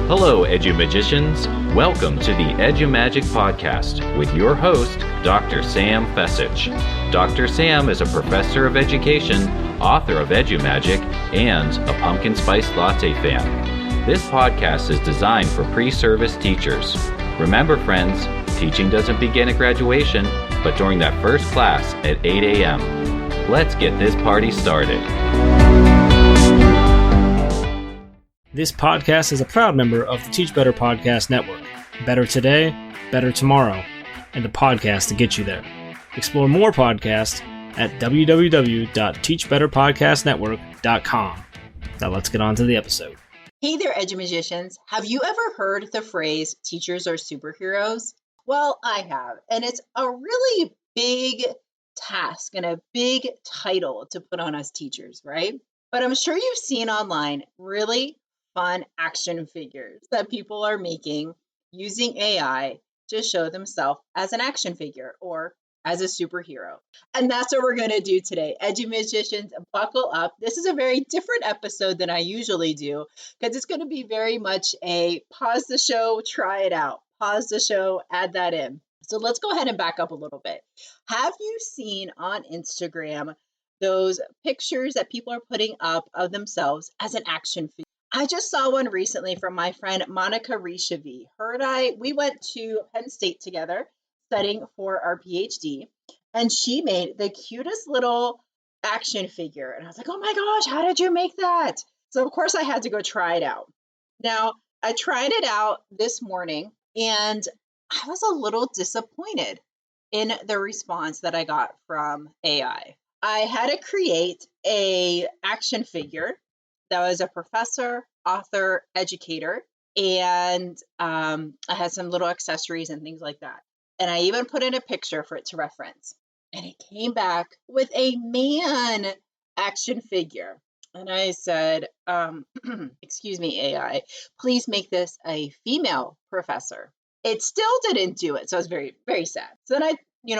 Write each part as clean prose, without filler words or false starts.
Hello, EDUmagicians. Welcome to the EDUmagic podcast with your host, Dr. Sam Fecich. Dr. Sam is a professor of education, author of EDUmagic, and a pumpkin spice latte fan. This podcast is designed for pre-service teachers. Remember, friends, teaching doesn't begin at graduation, but during that first class at 8 a.m. Let's get this party started. This podcast is a proud member of the Teach Better Podcast Network. Better today, better tomorrow, and the podcast to get you there. Explore more podcasts at www.teachbetterpodcastnetwork.com. Now let's get on to the episode. Hey there, EDUmagicians. Have you ever heard the phrase, teachers are superheroes? Well, I have, and it's a really big task and a big title to put on us teachers, right? But I'm sure you've seen online really fun action figures that people are making using AI to show themselves as an action figure or as a superhero. And that's what we're going to do today. EDUmagicians, buckle up. This is a very different episode than I usually do because it's going to be very much a pause the show, try it out. Pause the show, add that in. So let's go ahead and back up a little bit. Have you seen on Instagram those pictures that people are putting up of themselves as an action figure? I just saw one recently from my friend Monica Rishavi. Her and I, we went to Penn State together studying for our PhD, and she made the cutest little action figure. And I was like, oh my gosh, how did you make that? So of course I had to go try it out. Now, I tried it out this morning, and I was a little disappointed in the response that I got from AI. I had to create a action figure that was a professor, author, educator, and I had some little accessories and things like that. And I even put in a picture for it to reference. And it came back with a man action figure. And I said, excuse me, AI, please make this a female professor. It still didn't do it. So I was very, very sad. So then I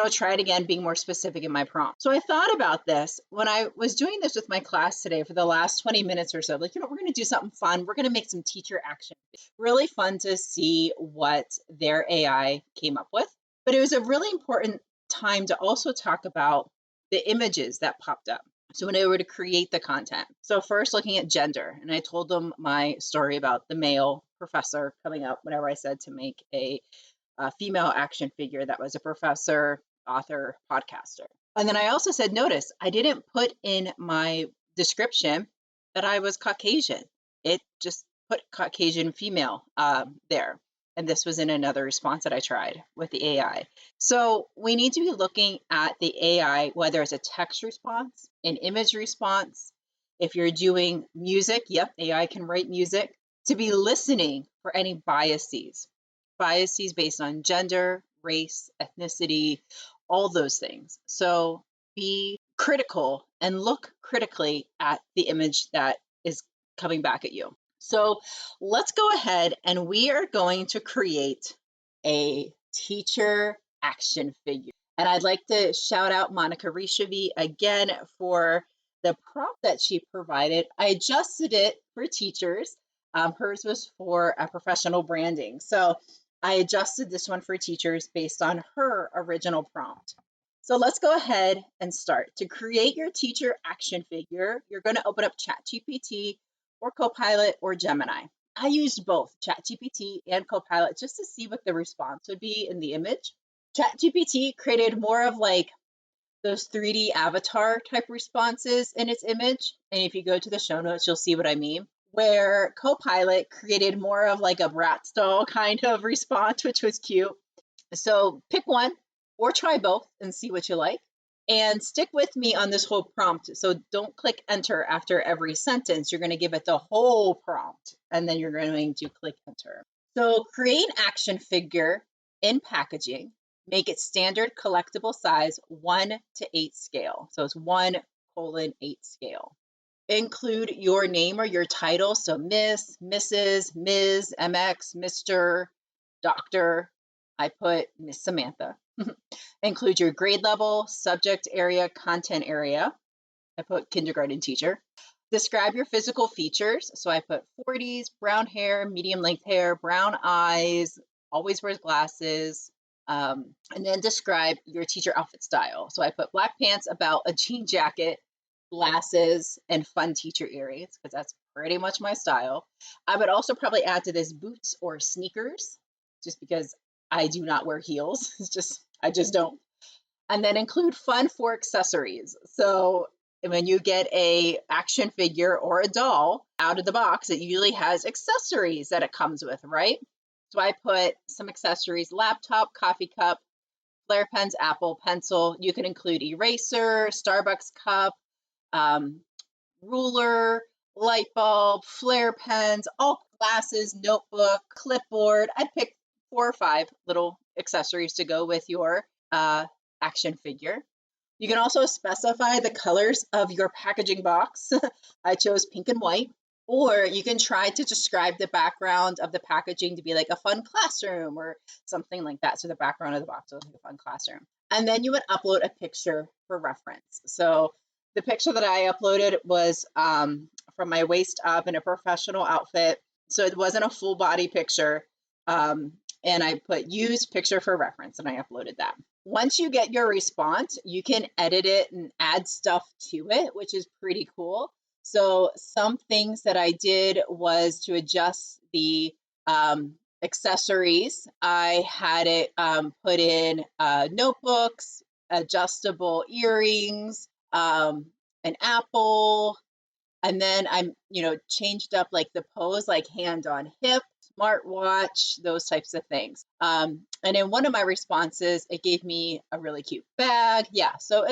tried again, being more specific in my prompt. So I thought about this when I was doing this with my class today for the last 20 minutes or so. Like, we're going to do something fun. We're going to make some teacher action. Really fun to see what their AI came up with. But it was a really important time to also talk about the images that popped up. So when I were to create the content. So first looking at gender, and I told them my story about the male professor coming up whenever I said to make a female action figure that was a professor, author, podcaster. And then I also said, notice, I didn't put in my description that I was Caucasian. It just put Caucasian female there. And this was in another response that I tried with the AI. So we need to be looking at the AI, whether it's a text response, an image response. If you're doing music, yep, AI can write music. To be listening for any biases based on gender, race, ethnicity, all those things. So be critical and look critically at the image that is coming back at you. So let's go ahead and we are going to create a teacher action figure. And I'd like to shout out Monica Rishavi again for the prompt that she provided. I adjusted it for teachers. Hers was for professional branding. So I adjusted this one for teachers based on her original prompt. So let's go ahead and start. To create your teacher action figure, you're going to open up ChatGPT or Copilot or Gemini. I used both ChatGPT and Copilot just to see what the response would be in the image. ChatGPT created more of like those 3D avatar type responses in its image. And if you go to the show notes, you'll see what I mean. Where Copilot created more of like a Bratz doll kind of response, which was cute. So pick one or try both and see what you like. And stick with me on this whole prompt. So don't click enter after every sentence. You're going to give it the whole prompt, and then you're going to click enter. So create an action figure in packaging. Make it standard collectible size 1:8 scale. So it's 1:8 scale. Include your name or your title. So Miss, Mrs., Ms., MX, Mr., Doctor. I put Miss Samantha. Include your grade level, subject area, content area. I put kindergarten teacher. Describe your physical features. So I put 40s, brown hair, medium length hair, brown eyes, always wears glasses. And then describe your teacher outfit style. So I put black pants, about a jean jacket, glasses, and fun teacher earrings, because that's pretty much my style. I would also probably add to this boots or sneakers, just because I do not wear heels. I just don't. And then include fun for accessories. So when you get a action figure or a doll out of the box, it usually has accessories that it comes with, right? So I put some accessories: laptop, coffee cup, Flair pens, Apple pencil. You can include eraser, Starbucks cup, ruler, light bulb, Flair pens, all glasses, notebook, clipboard. I'd pick 4 or 5 little accessories to go with your action figure. You can also specify the colors of your packaging box. I chose pink and white. Or you can try to describe the background of the packaging to be like a fun classroom or something like that. So the background of the box looks like a fun classroom. And then you would upload a picture for reference. So the picture that I uploaded was from my waist up in a professional outfit. So it wasn't a full body picture. And I put use picture for reference, and I uploaded that. Once you get your response, you can edit it and add stuff to it, which is pretty cool. So some things that I did was to adjust the accessories. I had it put in notebooks, adjustable earrings, an apple, and then I changed up like the pose, like hand on hip, smartwatch, those types of things. And in one of my responses, it gave me a really cute bag. Yeah, so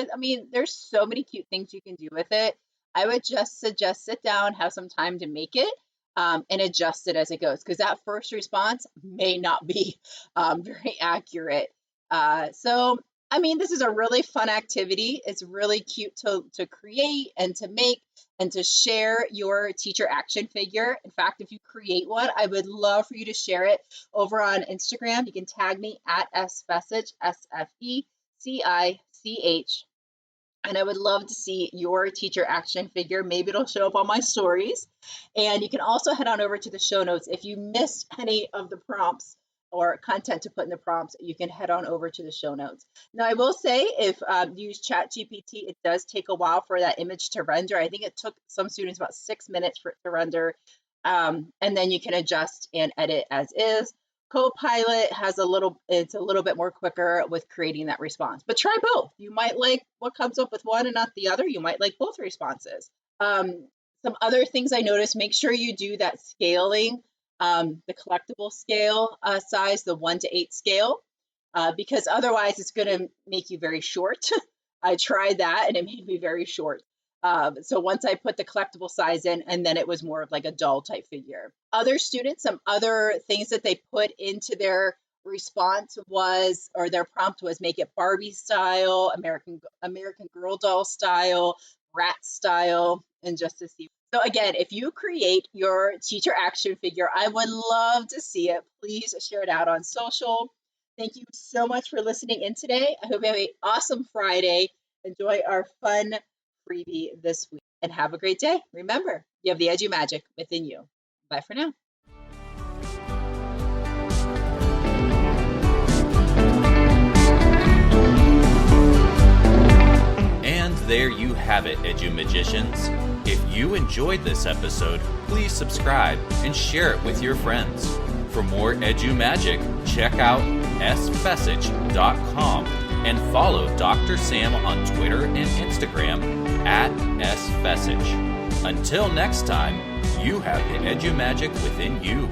there's so many cute things you can do with it. I would just suggest sit down, have some time to make it, and adjust it as it goes, because that first response may not be very accurate. This is a really fun activity. It's really cute to create and to make and to share your teacher action figure. In fact, if you create one, I would love for you to share it over on Instagram. You can tag me at sfecich, SFECICH. And I would love to see your teacher action figure. Maybe it'll show up on my stories. And you can also head on over to the show notes. If you missed any of the prompts or content to put in the prompts, you can head on over to the show notes. Now, I will say, if you use ChatGPT, it does take a while for that image to render. I think it took some students about 6 minutes for it to render. And then you can adjust and edit as is. Copilot it's a little bit more quicker with creating that response, but try both. You might like what comes up with one and not the other. You might like both responses. Some other things I noticed: make sure you do that scaling, the collectible scale size, the 1 to 8 scale, because otherwise it's going to make you very short. I tried that and it made me very short. So once I put the collectible size in, and then it was more of like a doll type figure. Other students, some other things that they put into their response or their prompt was: make it Barbie style, American Girl doll style, rat style, and just to see. So again, if you create your teacher action figure, I would love to see it. Please share it out on social. Thank you so much for listening in today. I hope you have an awesome Friday. Enjoy our fun freebie this week and have a great day. Remember, you have the EDUmagic within you. Bye for now. And there you have it, EDUmagicians. If you enjoyed this episode, please subscribe and share it with your friends. For more EDUmagic, check out sfecich.com and follow Dr. Sam on Twitter and Instagram at sfecich. Until next time, you have the EDUmagic within you.